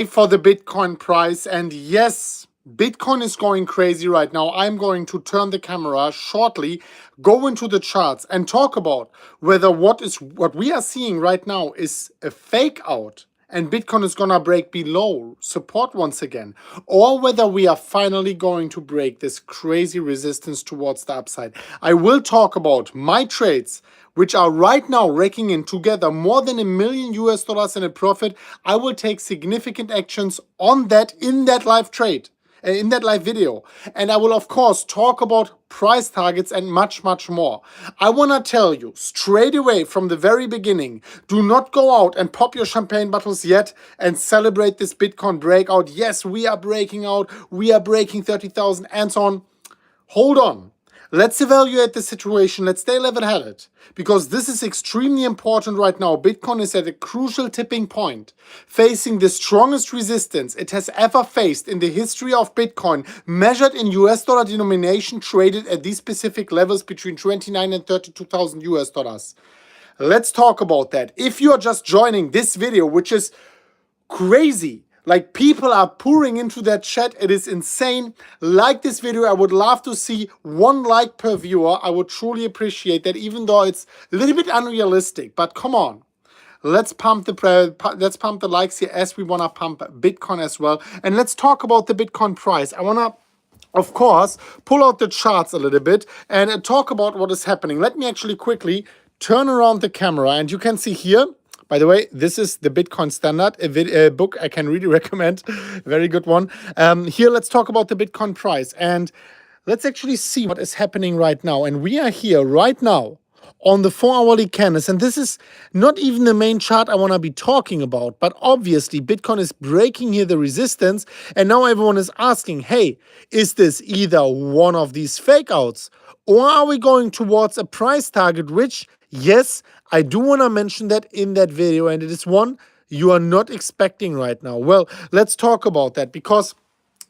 for the Bitcoin price. And yes, Bitcoin is going crazy right now. I'm going to turn the camera shortly, go into the charts and talk about whether what we are seeing right now is a fake out and Bitcoin is gonna break below support once again, or whether we are finally going to break this crazy resistance towards the upside. I will talk about my trades, which are right now raking in together more than $1 million in a profit. I will take significant actions on that in that live trade, in that live video. And I will, of course, talk about price targets and much, much more. I want to tell you straight away from the very beginning, do not go out and pop your champagne bottles yet and celebrate this Bitcoin breakout. Yes, we are breaking out. We are breaking 30,000 and so on. Hold on. Let's evaluate the situation. Let's stay level-headed because this is extremely important right now. Bitcoin is at a crucial tipping point, facing the strongest resistance it has ever faced in the history of Bitcoin, measured in US dollar denomination, traded at these specific levels between 29 and 32,000 US dollars. Let's talk about that. If you are just joining this video, which is crazy, like people are pouring into that chat, it is insane. Like this video. I would love to see 1 like per viewer. I would truly appreciate that, even though it's a little bit unrealistic. But come on, let's pump the likes here, as we want to pump Bitcoin as well. And let's talk about the Bitcoin price. I want to, of course, pull out the charts a little bit and talk about what is happening. Let me actually quickly turn around the camera, and you can see here. By the way, this is the Bitcoin Standard, a book I can really recommend. Very good one. Here, let's talk about the Bitcoin price. And let's actually see what is happening right now. And we are here right now on the 4-hourly candles. And this is not even the main chart I want to be talking about. But obviously, Bitcoin is breaking here the resistance. And now everyone is asking, hey, is this either one of these fake outs? Or are we going towards a price target, which, yes, I do want to mention that in that video, and it is one you are not expecting right now. Well, let's talk about that because,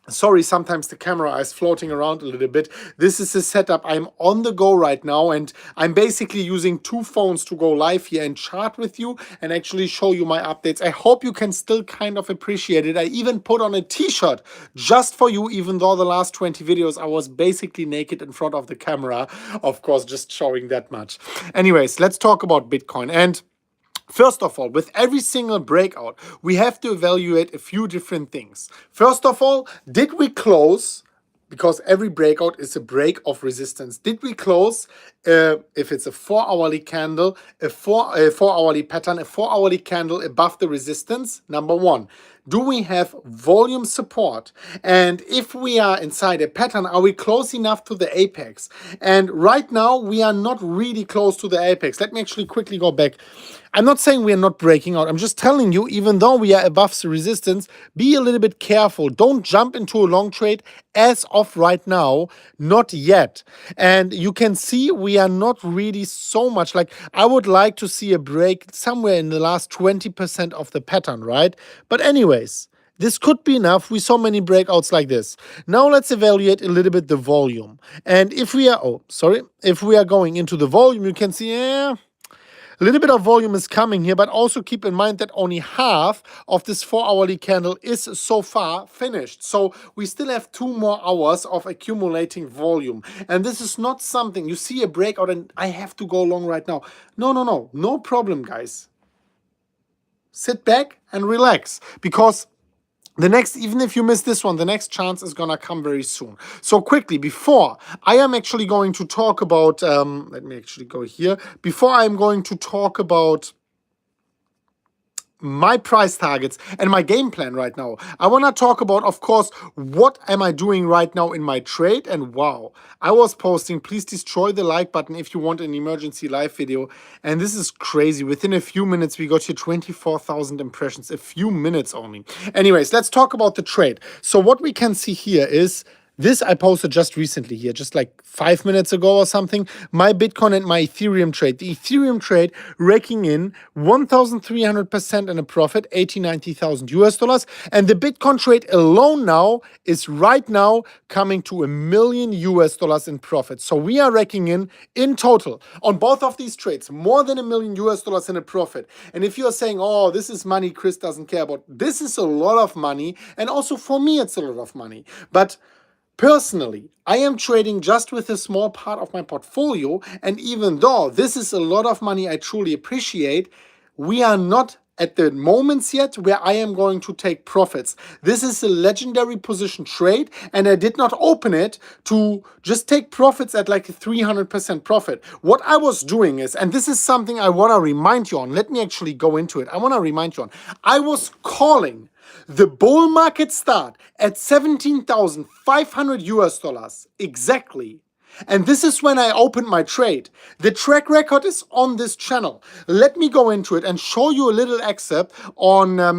sorry, sometimes the camera is floating around a little bit. This is the setup. I'm on the go right now, and I'm basically using 2 phones to go live here and chat with you and actually show you my updates. I hope you can still kind of appreciate it. I even put on a t-shirt just for you, even though the last 20 videos I was basically naked in front of the camera. Of course, just showing that much. Anyways, let's talk about Bitcoin. And first of all, with every single breakout, we have to evaluate a few different things. First of all, did we close? Because every breakout is a break of resistance. Did we close, if it's a 4-hourly candle, a 4-hourly pattern, a 4-hourly candle above the resistance? Number one. Do we have volume support? And if we are inside a pattern, are we close enough to the apex? And right now, we are not really close to the apex. Let me actually quickly go back. I'm not saying we are not breaking out. I'm just telling you, even though we are above the resistance, be a little bit careful. Don't jump into a long trade as of right now. Not yet. And you can see we are not really so much. Like, I would like to see a break somewhere in the last 20% of the pattern, right? But anyways, this could be enough. We saw many breakouts like this. Now let's evaluate a little bit the volume. And if we are, if we are going into the volume, you can see, a little bit of volume is coming here, but also keep in mind that only half of this 4-hourly candle is so far finished. So we still have 2 more hours of accumulating volume. And this is not something, you see a breakout and I have to go long right now. No problem, guys. Sit back and relax, because the next, even if you miss this one, the next chance is gonna come very soon. So quickly, before I am actually going to talk about, let me actually go here. Before I'm going to talk about my price targets and my game plan right now, I want to talk about, of course, what am I doing right now in my trade. And wow, I was posting, please destroy the like button if you want an emergency live video. And this is crazy. Within a few minutes, we got here 24,000 impressions, a few minutes only. Anyways, let's talk about the trade. So what we can see here is This I posted just recently here, just like 5 minutes ago or something. My Bitcoin and my Ethereum trade. The Ethereum trade raking in 1,300% in a profit, 80, 90,000 US dollars. And the Bitcoin trade alone now is right now coming to $1 million US in profit. So we are raking in total on both of these trades, more than $1 million US in a profit. And if you're saying, oh, this is money Chris doesn't care about, this is a lot of money. And also for me, it's a lot of money. But personally, I am trading just with a small part of my portfolio, and even though this is a lot of money I truly appreciate, we are not at the moments yet where I am going to take profits. This is a legendary position trade, and I did not open it to just take profits at like a 300% profit. What I was doing is, and this is something I want to remind you on, let me actually go into it. I want to remind you on, I was calling the bull market start at 17,500 US dollars exactly. And this is when I opened my trade. The track record is on this channel. Let me go into it and show you a little excerpt on a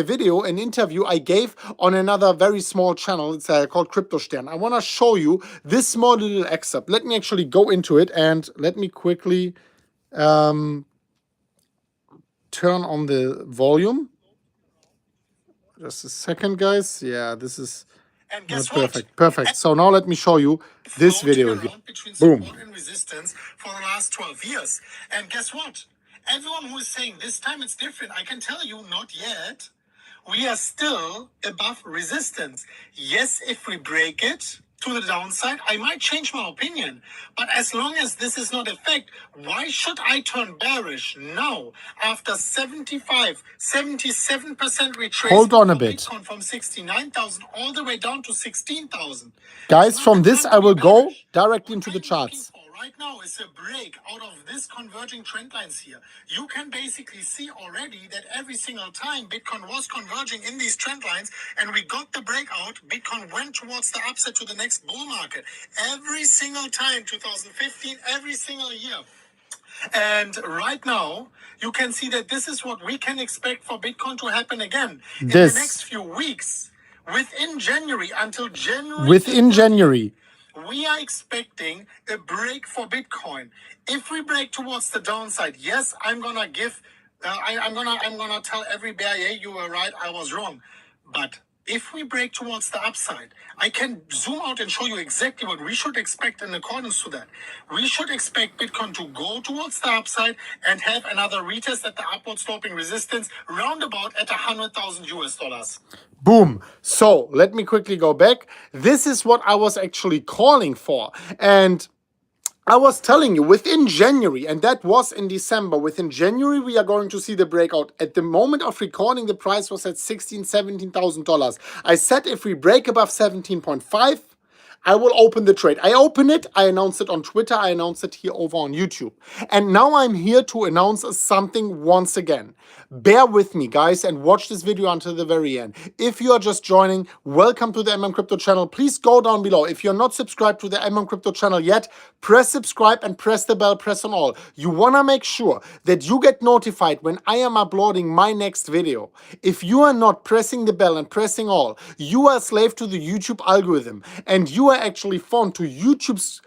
video, an interview I gave on another very small channel. It's called Crypto Stern. I want to show you this small little excerpt. Let me actually go into it and let me quickly turn on the volume. Just a second, guys. Yeah, this is and guess perfect. Perfect. So now let me show you this video here. Between Boom. support and resistance for the last 12 years. And guess what? Everyone who is saying this time it's different, I can tell you not yet. We are still above resistance. Yes, if we break it to the downside, I might change my opinion. But as long as this is not a fact, why should I turn bearish now after 75, 77% retracement? Hold on a bit. Bitcoin from 69,000 all the way down to 16,000. Guys, from this I will go directly into the charts. Right now is a break out of this converging trend lines here. You can basically see already that every single time Bitcoin was converging in these trend lines and we got the breakout, Bitcoin went towards the upside to the next bull market. Every single time, 2015, every single year. And right now, you can see that this is what we can expect for Bitcoin to happen again in the next few weeks. Within January, until January. Within January. We are expecting a break for Bitcoin. If we break towards the downside, yes, I'm gonna give, I'm gonna tell every bear, yeah, you were right, I was wrong. But if we break towards the upside, I can zoom out and show you exactly what we should expect in accordance to that. We should expect Bitcoin to go towards the upside and have another retest at the upward sloping resistance roundabout at 100,000 US dollars. Boom. So let me quickly go back. This is what I was actually calling for. And I was telling you within January, and that was in December, within January, we are going to see the breakout. At the moment of recording, the price was at $16,000, $17,000. I said if we break above 17.5, I will open the trade. I open it, I announced it on Twitter, I announced it here over on YouTube. And now I'm here to announce something once again. Bear with me, guys, and watch this video until the very end. If you are just joining, welcome to the MMCrypto channel. Please go down below. If you're not subscribed to the MMCrypto channel yet, press subscribe and press the bell, press on all. You want to make sure that you get notified when I am uploading my next video. If you are not pressing the bell and pressing all, you are a slave to the YouTube algorithm, and you are actually found to YouTube's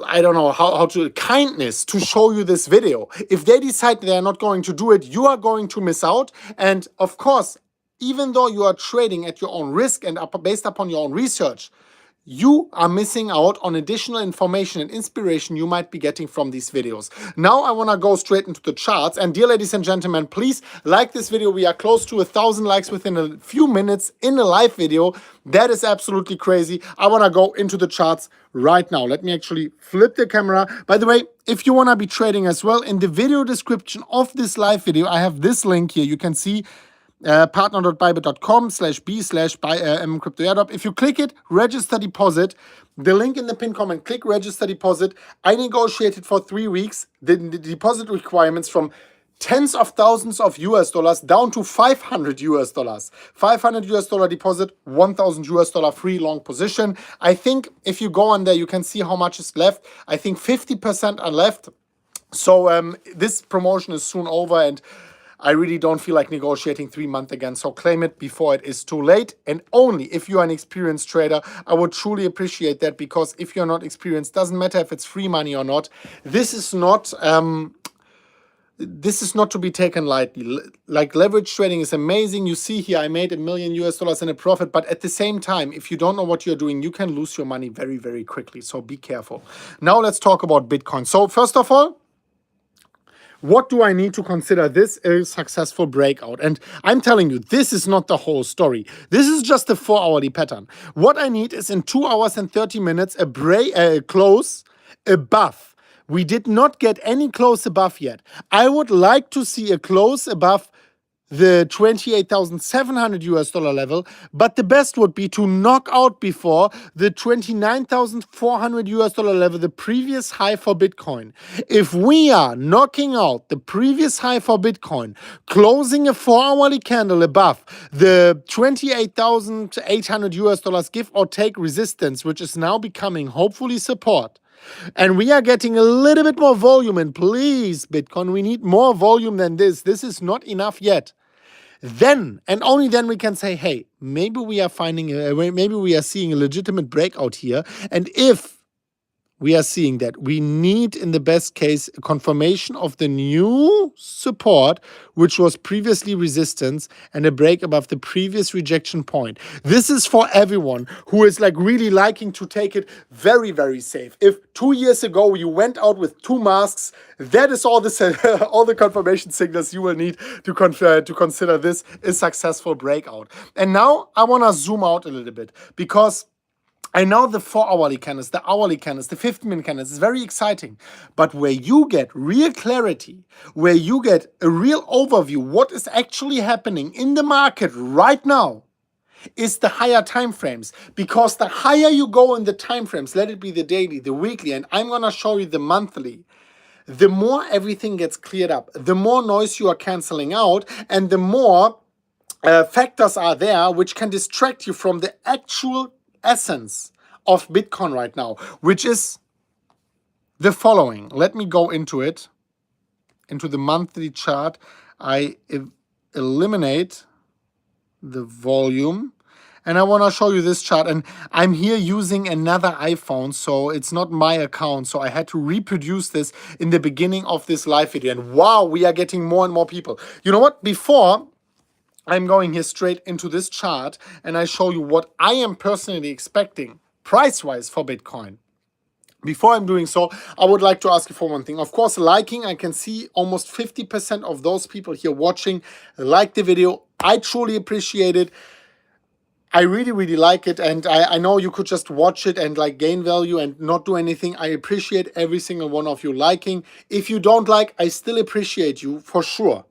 I don't know how to kindness to show you this video. If they decide they are not going to do it, you are going to miss out. And of course, even though you are trading at your own risk and based upon your own research, you are missing out on additional information and inspiration you might be getting from these videos. Now I want to go straight into the charts. And dear ladies and gentlemen, please like this video. We are close to 1,000 likes within a few minutes in a live video. That is absolutely crazy. I want to go into the charts right now. Let me actually flip the camera. By the way, if you want to be trading as well, in the video description of this live video, I have this link here. You can see partner.bybit.com/b/MMCrypto. If you click it, register deposit, the link in the pinned comment, click register deposit. I negotiated for 3 weeks the deposit requirements from tens of thousands of US dollars down to 500 US dollars. 500 US dollar deposit, 1,000 US dollar free long position. I think if you go on there, you can see how much is left. I think 50% are left. So this promotion is soon over, and I really don't feel like negotiating 3 months again. So claim it before it is too late. And only if you are an experienced trader, I would truly appreciate that, because if you're not experienced, doesn't matter if it's free money or not. This is not to be taken lightly. Like, leverage trading is amazing. You see here, I made $1 million in a profit, but at the same time, if you don't know what you're doing, you can lose your money very, very quickly. So be careful. Now let's talk about Bitcoin. So first of all, what do I need to consider this a successful breakout? And I'm telling you, this is not the whole story. This is just a 4-hourly pattern. What I need is in 2 hours and 30 minutes, a close above. We did not get any close above yet. I would like to see a close above the $28,700 level, but the best would be to knock out before the $29,400 level, the previous high for Bitcoin. If we are knocking out the previous high for Bitcoin, closing a 4-hourly candle above the $28,800 give or take resistance, which is now becoming hopefully support, and we are getting a little bit more volume, and please, Bitcoin, we need more volume than this. This is not enough yet. Then, and only then, we can say, hey, maybe we are seeing a legitimate breakout here. And if we are seeing that, we need, in the best case, a confirmation of the new support, which was previously resistance, and a break above the previous rejection point. This is for everyone who is like really liking to take it very, very safe. If 2 years ago you went out with 2 masks, that is all the all the confirmation signals you will need to consider this a successful breakout. And now I want to zoom out a little bit, because I know the 4-hourly candles, the hourly candles, the 15-minute candles is very exciting. But where you get real clarity, where you get a real overview, what is actually happening in the market right now, is the higher time frames. Because the higher you go in the time frames, let it be the daily, the weekly, and I'm going to show you the monthly, the more everything gets cleared up, the more noise you are canceling out, and the more factors are there which can distract you from the actual essence of Bitcoin right now, which is the following. Let me go into it, into the monthly chart. I eliminate the volume, and I want to show you this chart. And I'm here using another iPhone, so it's not my account. So I had to reproduce this in the beginning of this live video. And wow, we are getting more and more people. You know what? Before I'm going here straight into this chart, and I show you what I am personally expecting price-wise for Bitcoin. Before I'm doing so, I would like to ask you for one thing. Of course, liking, I can see almost 50% of those people here watching like the video. I truly appreciate it. I really, really like it, and I know you could just watch it and like gain value and not do anything. I appreciate every single one of you liking. If you don't like, I still appreciate you for sure.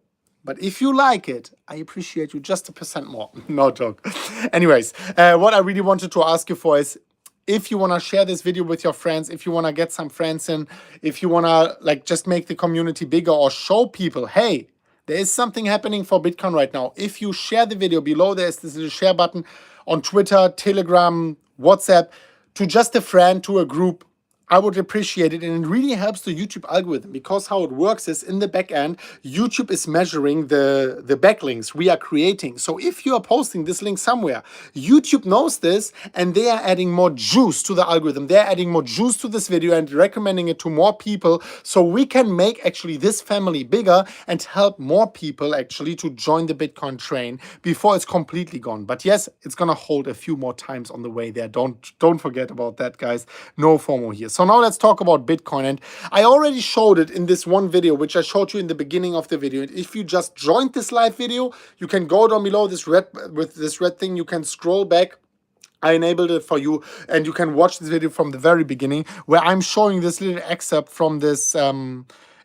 But if you like it, I appreciate you just 1% more. No joke. Anyways, what I really wanted to ask you for is, if you want to share this video with your friends, if you want to get some friends in, if you want to like just make the community bigger or show people, hey, there is something happening for Bitcoin right now. If you share the video below, there's this little share button on Twitter, Telegram, WhatsApp, to just a friend, to a group. I would appreciate it, and it really helps the YouTube algorithm, because how it works is, in the back end, YouTube is measuring the backlinks we are creating. So if you are posting this link somewhere, YouTube knows this, and they are adding more juice to the algorithm. They're adding more juice to this video and recommending it to more people, so we can make actually this family bigger and help more people actually to join the Bitcoin train before it's completely gone. But yes, it's gonna hold a few more times on the way there. Don't forget about that, guys. No FOMO here. So now let's talk about Bitcoin. And I already showed it in this one video, which I showed you in the beginning of the video. And if you just joined this live video, you can go down below this red thing. You can scroll back. I enabled it for you, and you can watch this video from the very beginning, where I'm showing this little excerpt from this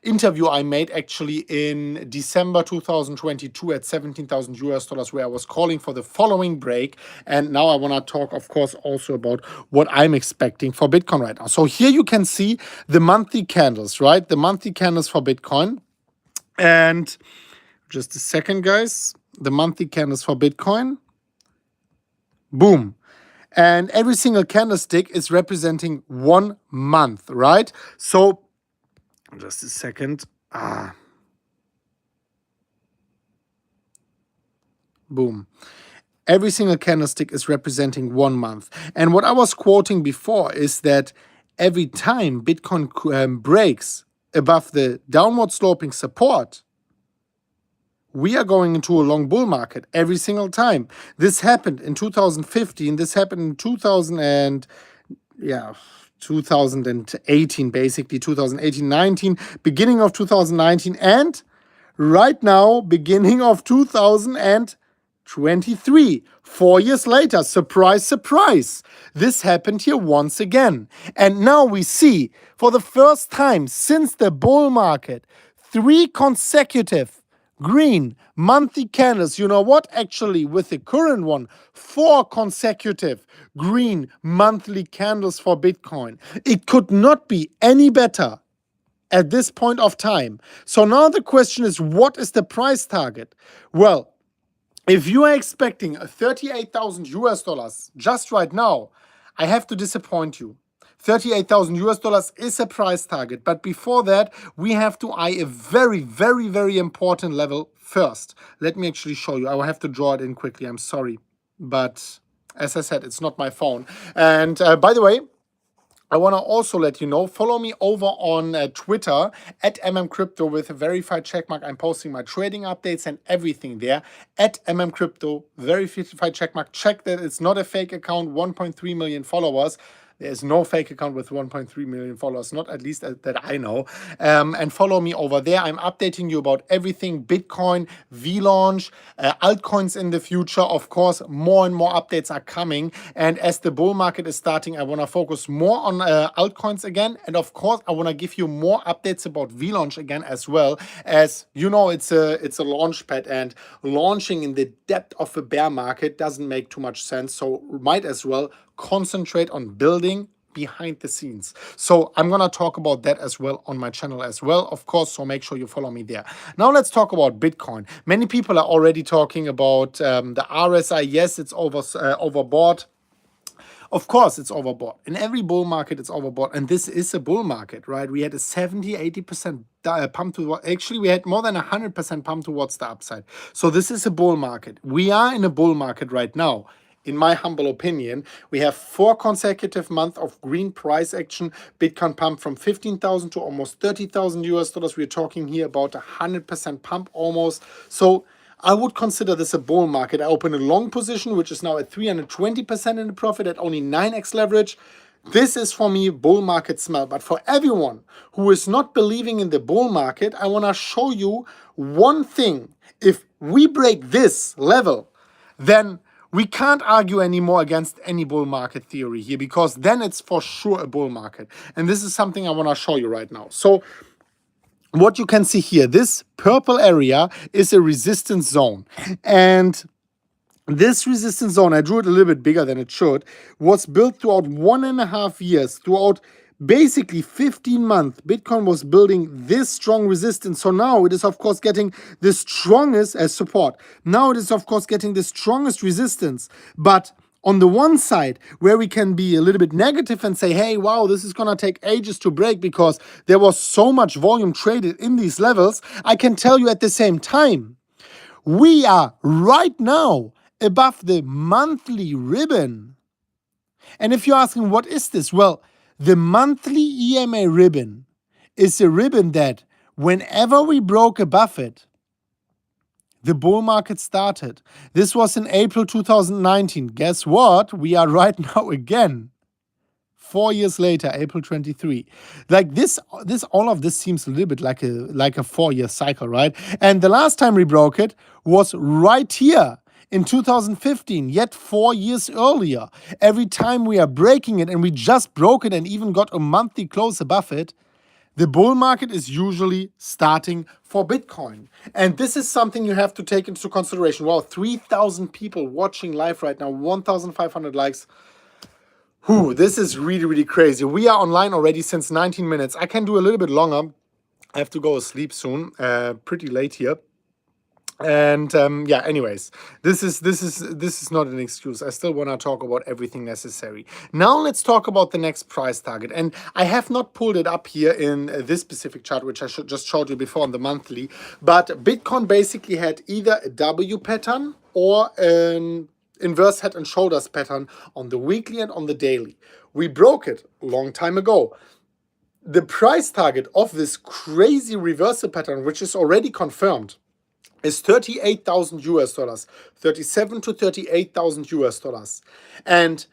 interview I made actually in December 2022 at $17,000, where I was calling for the following break. And now I want to talk, of course, also about what I'm expecting for Bitcoin right now. So here you can see the monthly candles, right? The monthly candles for Bitcoin. And just a second, guys. The monthly candles for Bitcoin. Boom. And every single candlestick is representing 1 month, right? So just a second. Boom. Every single candlestick is representing 1 month. And what I was quoting before is that every time Bitcoin breaks above the downward sloping support, we are going into a long bull market every single time. This happened in 2015. This happened in 2018, basically 2018, 19, beginning of 2019, and right now, beginning of 2023. 4 years later, surprise, surprise. This happened here once again. And now we see, for the first time since the bull market, 3 consecutive green monthly candles. You know what? Actually, with the current one, 4 consecutive green monthly candles for Bitcoin. It could not be any better at this point of time. So now the question is, what is the price target? Well, if you are expecting 38,000 US dollars just right now, I have to disappoint you. 38,000 US dollars is a price target, but before that, we have to eye a very, very, very important level first. Let me actually show you. I will have to draw it in quickly. I'm sorry, but as I said, it's not my phone. And by the way, I want to also let you know, follow me over on Twitter at MMCrypto with a verified checkmark. I'm posting my trading updates and everything there at MMCrypto, verified checkmark. Check that it's not a fake account, 1.3 million followers. There's no fake account with 1.3 million followers, not at least that I know. And follow me over there. I'm updating you about everything Bitcoin, V-Launch, altcoins in the future. Of course, more and more updates are coming. And as the bull market is starting, I want to focus more on altcoins again. And of course, I want to give you more updates about V-Launch again as well. As you know, it's a launch pad, and launching in the depth of a bear market doesn't make too much sense. So might as well concentrate on building behind the scenes. So I'm going to talk about that as well on my channel as well, of course, so make sure you follow me there. Now let's talk about Bitcoin. Many people are already talking about the RSI. Yes, it's overbought. Of course, it's overbought. In every bull market, it's overbought. And this is a bull market, right? We had a 70-80% pump to, actually, we had more than 100% pump towards the upside. So this is a bull market. We are in a bull market right now. In my humble opinion, we have 4 consecutive months of green price action. Bitcoin pumped from 15,000 to almost 30,000 US dollars. We're talking here about 100% pump almost. So I would consider this a bull market. I open a long position, which is now at 320% in the profit at only 9x leverage. This is for me bull market smell. But for everyone who is not believing in the bull market, I want to show you one thing. If we break this level, then we can't argue anymore against any bull market theory here, because then it's for sure a bull market. And this is something I want to show you right now. So what you can see here, this purple area is a resistance zone. And this resistance zone, I drew it a little bit bigger than it should, was built throughout 1.5 years, throughout basically 15 months. Bitcoin was building this strong resistance. So now it is, of course, getting the strongest as support. Now it is, of course, getting the strongest resistance. But on the one side, where we can be a little bit negative and say, hey, wow, this is going to take ages to break because there was so much volume traded in these levels, I can tell you at the same time, we are right now above the monthly ribbon. And if you're asking, what is this? Well, the monthly EMA ribbon is a ribbon that whenever we broke above it, the bull market started. This was in April 2019. Guess what? We are right now again. 4 years later, April 23. Like this, all of this seems a little bit like a 4-year cycle, right? And the last time we broke it was right here in 2015, yet 4 years earlier. Every time we are breaking it, and we just broke it and even got a monthly close above it, the bull market is usually starting for Bitcoin. And this is something you have to take into consideration. Wow, 3,000 people watching live right now, 1,500 likes. Whew, this is really, really crazy. We are online already since 19 minutes. I can do a little bit longer. I have to go asleep soon, pretty late here. And yeah, anyways, this is not an excuse. I still want to talk about everything necessary. Now let's talk about the next price target. And I have not pulled it up here in this specific chart, which I just showed you before on the monthly. But Bitcoin basically had either a W pattern or an inverse head and shoulders pattern on the weekly and on the daily. We broke it a long time ago. The price target of this crazy reversal pattern, which is already confirmed, is 38,000 US dollars, 37 to 38,000 US dollars. And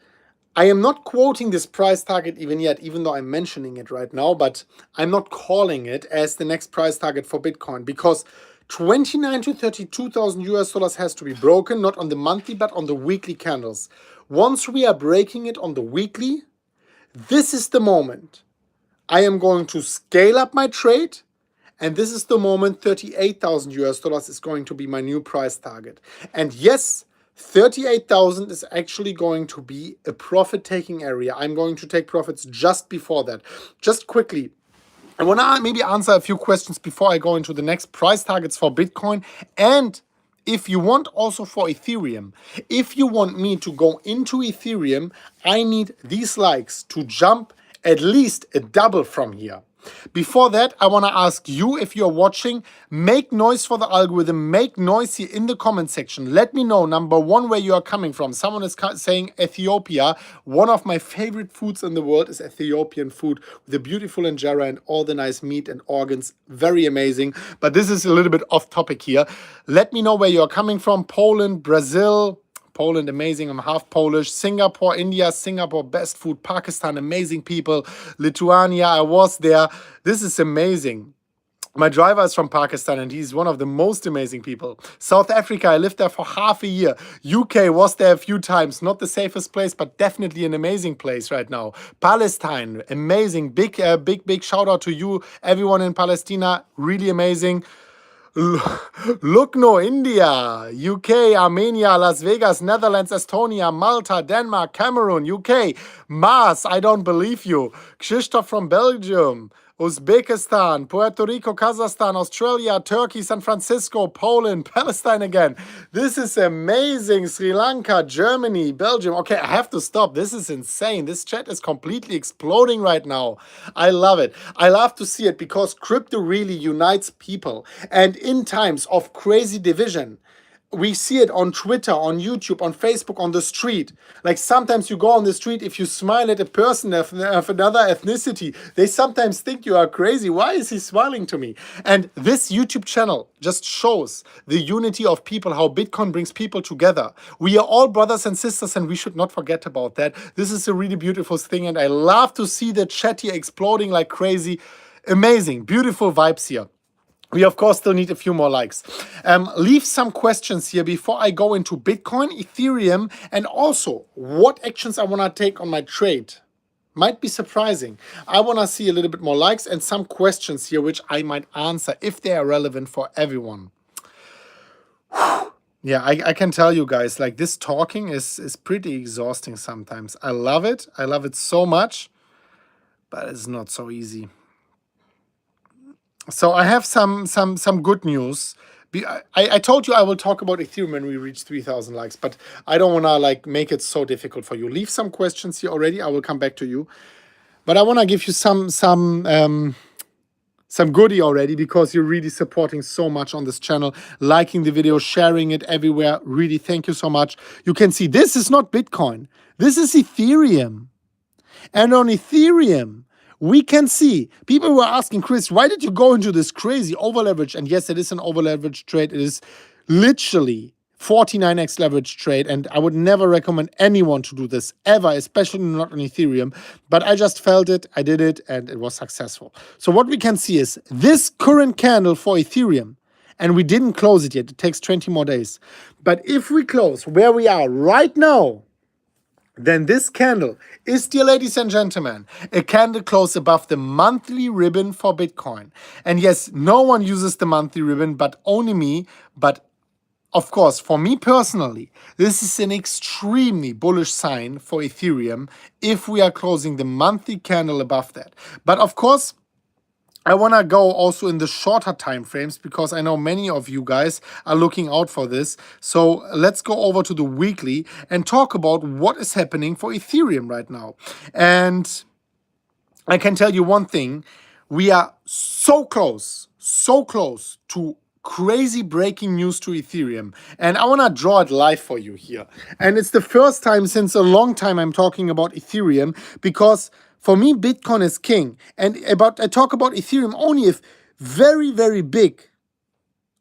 I am not quoting this price target even yet, even though I'm mentioning it right now, but I'm not calling it as the next price target for Bitcoin, because 29 to 32,000 US dollars has to be broken, not on the monthly, but on the weekly candles. Once we are breaking it on the weekly, this is the moment I am going to scale up my trade. And this is the moment 38,000 US dollars is going to be my new price target. And yes, 38,000 is actually going to be a profit-taking area. I'm going to take profits just before that. Just quickly, I want to maybe answer a few questions before I go into the next price targets for Bitcoin. And if you want also for Ethereum, if you want me to go into Ethereum, I need these likes to jump at least a double from here. Before that, I want to ask you, if you're watching, make noise for the algorithm, make noise here in the comment section. Let me know, number one, where you are coming from. Someone is saying Ethiopia. One of my favorite foods in the world is Ethiopian food, with the beautiful injera and all the nice meat and organs. Very amazing. But this is a little bit off topic here. Let me know where you're coming from. Poland, Brazil. Poland, amazing. I'm half Polish. Singapore, India. Singapore, best food. Pakistan, amazing people. Lithuania, I was there. This is amazing. My driver is from Pakistan and he's one of the most amazing people. South Africa, I lived there for half a year. UK, was there a few times. Not the safest place, but definitely an amazing place right now. Palestine, amazing. Big shout out to you, everyone in Palestine. Really amazing. Lucknow, India, UK, Armenia, Las Vegas, Netherlands, Estonia, Malta, Denmark, Cameroon, UK, Mars, I don't believe you. Krzysztof from Belgium, Uzbekistan, Puerto Rico, Kazakhstan, Australia, Turkey, San Francisco, Poland, Palestine again. This is amazing. Sri Lanka, Germany, Belgium. Okay, I have to stop. This is insane. This chat is completely exploding right now. I love it. I love to see it because crypto really unites people. And in times of crazy division, we see it on Twitter, on YouTube, on Facebook, on the street. Like sometimes you go on the street, if you smile at a person of another ethnicity, they sometimes think you are crazy. Why is he smiling to me? And this YouTube channel just shows the unity of people, how Bitcoin brings people together. We are all brothers and sisters and we should not forget about that. This is a really beautiful thing and I love to see the chat here exploding like crazy. Amazing, beautiful vibes here. We, of course, still need a few more likes. Leave some questions here before I go into Bitcoin, Ethereum, and also what actions I want to take on my trade. Might be surprising. I want to see a little bit more likes and some questions here which I might answer if they are relevant for everyone. Yeah, I can tell you guys, like this talking is pretty exhausting sometimes. I love it. I love it so much, but it's not so easy. So I have some good news. I told you I will talk about Ethereum when we reach 3,000 likes, but I don't want to like make it so difficult for you. Leave some questions here already. I will come back to you, but I want to give you some goodie already because you're really supporting so much on this channel, liking the video, sharing it everywhere. Really, thank you so much. You can see this is not Bitcoin. This is Ethereum, and on Ethereum, we can see people were asking, Chris, why did you go into this crazy over leverage? And yes, it is an over leverage trade. It is literally 49x leverage trade. And I would never recommend anyone to do this ever, especially not on Ethereum. But I just felt it, I did it, and it was successful. So what we can see is this current candle for Ethereum, and we didn't close it yet. It takes 20 more days. But if we close where we are right now, then this candle is, dear ladies and gentlemen, a candle close above the monthly ribbon for Bitcoin. And yes, no one uses the monthly ribbon, but only me. But of course, for me personally, this is an extremely bullish sign for Ethereum if we are closing the monthly candle above that. But of course, I want to go also in the shorter time frames because I know many of you guys are looking out for this. So let's go over to the weekly and talk about what is happening for Ethereum right now. And I can tell you one thing. We are so close to crazy breaking news to Ethereum. And I want to draw it live for you here. And it's the first time since a long time I'm talking about Ethereum, because for me, Bitcoin is king. And I talk about Ethereum only if very, very big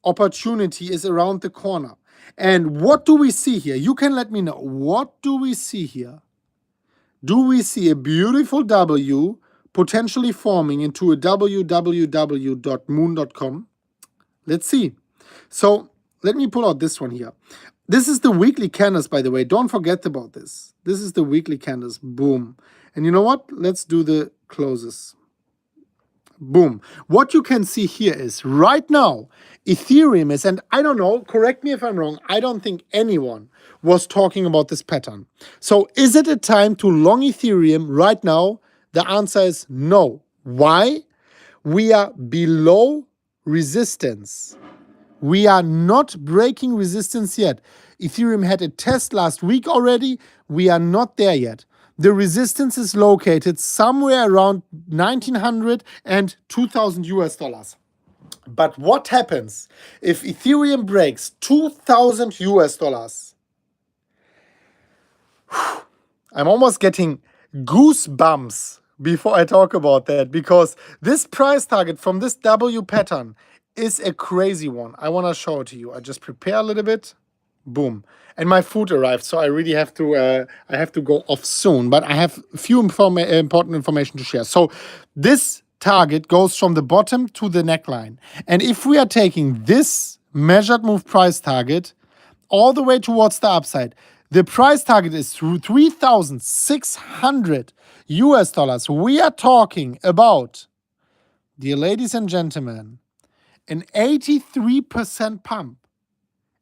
opportunity is around the corner. And what do we see here? You can let me know. What do we see here? Do we see a beautiful W potentially forming into a www.moon.com? Let's see. So let me pull out this one here. This is the weekly candles, by the way. Don't forget about this. This is the weekly candles. Boom. And you know what? Let's do the closes. Boom. What you can see here is right now, Ethereum is, and I don't know, correct me if I'm wrong, I don't think anyone was talking about this pattern. So is it a time to long Ethereum right now? The answer is no. Why? We are below resistance. We are not breaking resistance yet. Ethereum had a test last week already. We are not there yet. The resistance is located somewhere around 1900 and 2000 US dollars. But what happens if Ethereum breaks 2000 US dollars? I'm almost getting goosebumps before I talk about that, because this price target from this W pattern is a crazy one. I want to show it to you. I just prepare a little bit. Boom. And my food arrived, so I really have to go off soon. But I have a few important information to share. So this target goes from the bottom to the neckline. And if we are taking this measured move price target all the way towards the upside, the price target is 3,600 US dollars. We are talking about, dear ladies and gentlemen, an 83% pump.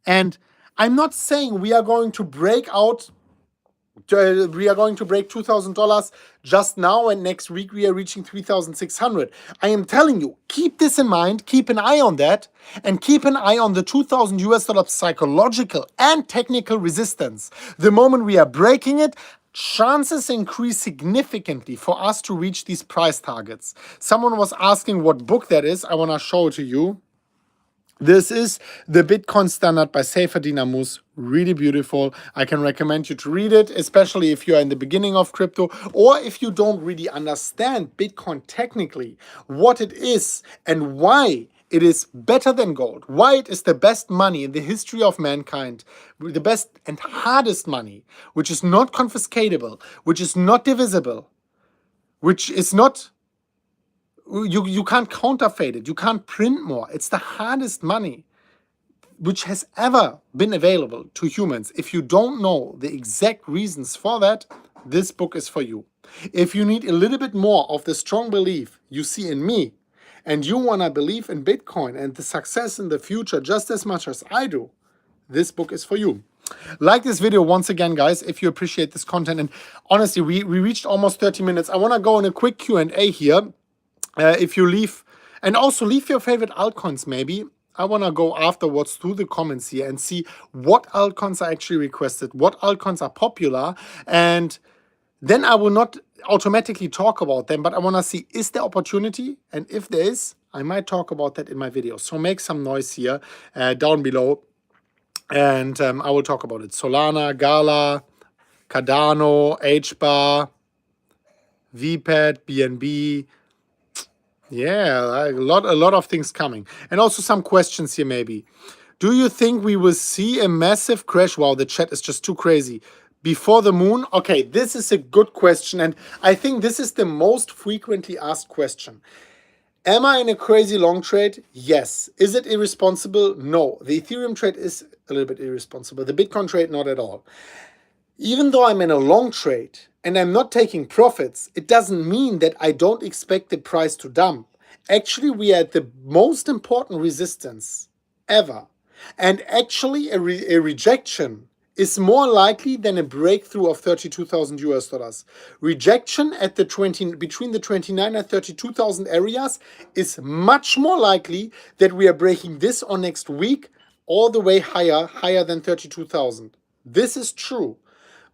And I'm not saying we are going to break $2,000 just now and next week we are reaching 3,600. I am telling you, keep this in mind, keep an eye on that, and keep an eye on the 2,000 US dollar psychological and technical resistance. The moment we are breaking it, chances increase significantly for us to reach these price targets. Someone was asking what book that is. I want to show it to you. This is the Bitcoin Standard by Seyfedin Ammous. Really beautiful. I can recommend you to read it, especially if you are in the beginning of crypto, or if you don't really understand Bitcoin technically, what it is and why it is better than gold, why it is the best money in the history of mankind, the best and hardest money, which is not confiscatable, which is not divisible, which is not... You can't counterfeit it. You can't print more. It's the hardest money which has ever been available to humans. If you don't know the exact reasons for that, this book is for you. If you need a little bit more of the strong belief you see in me, and you want to believe in Bitcoin and the success in the future just as much as I do, this book is for you. Like this video once again, guys, if you appreciate this content. And honestly, we reached almost 30 minutes. I want to go in a quick Q&A here. If you leave, and also leave your favorite altcoins maybe. I want to go afterwards through the comments here and see what altcoins are actually requested, what altcoins are popular, and then I will not automatically talk about them, but I want to see, is there opportunity? And if there is, I might talk about that in my video. So make some noise here down below, and I will talk about it. Solana, Gala, Cardano, HBAR, VPAD, BNB. Yeah, a lot of things coming. And also some questions here maybe. Do you think we will see a massive crash? Wow, the chat is just too crazy. Before the moon? Okay, this is a good question. And I think this is the most frequently asked question. Am I in a crazy long trade? Yes. Is it irresponsible? No. The Ethereum trade is a little bit irresponsible. The Bitcoin trade, not at all. Even though I'm in a long trade and I'm not taking profits, it doesn't mean that I don't expect the price to dump. Actually, we are at the most important resistance ever. And actually, a rejection is more likely than a breakthrough of 32,000 US dollars. Rejection at the between the 29 and 32,000 areas is much more likely that we are breaking this on next week all the way higher than 32,000. This is true.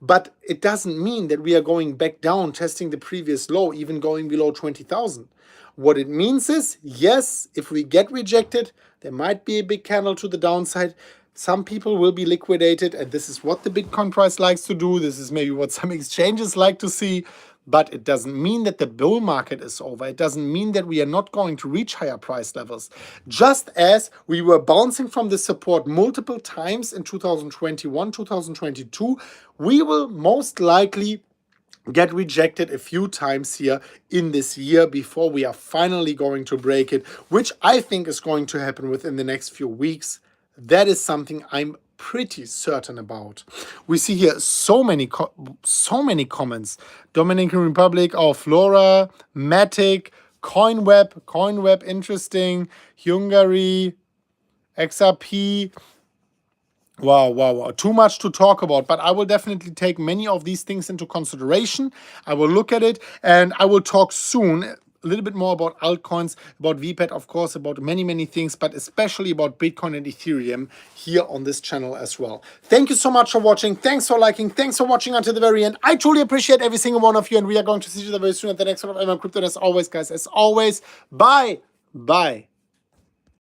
But it doesn't mean that we are going back down, testing the previous low, even going below 20,000. What it means is, yes, if we get rejected, There might be a big candle to the downside. Some people will be liquidated, and this is what the Bitcoin price likes to do. This is maybe what some exchanges like to see, but it doesn't mean that the bull market is over. It doesn't mean that we are not going to reach higher price levels. Just as we were bouncing from the support multiple times in 2021, 2022, we will most likely get rejected a few times here in this year before we are finally going to break it, which I think is going to happen within the next few weeks. That is something I'm pretty certain about. We see here so many comments. Dominican Republic, Flora, Matic, CoinWeb, interesting. Hungary, XRP. Wow. Too much to talk about, but I will definitely take many of these things into consideration. I will look at it, and I will talk soon a little bit more about altcoins, about VPAT, of course, about many things, but especially about Bitcoin and Ethereum here on this channel as well. Thank you so much for watching. Thanks for liking. Thanks for watching until the very end. I truly appreciate every single one of you, and we are going to see each other very soon at the next one of MMCrypto. As always, guys, bye.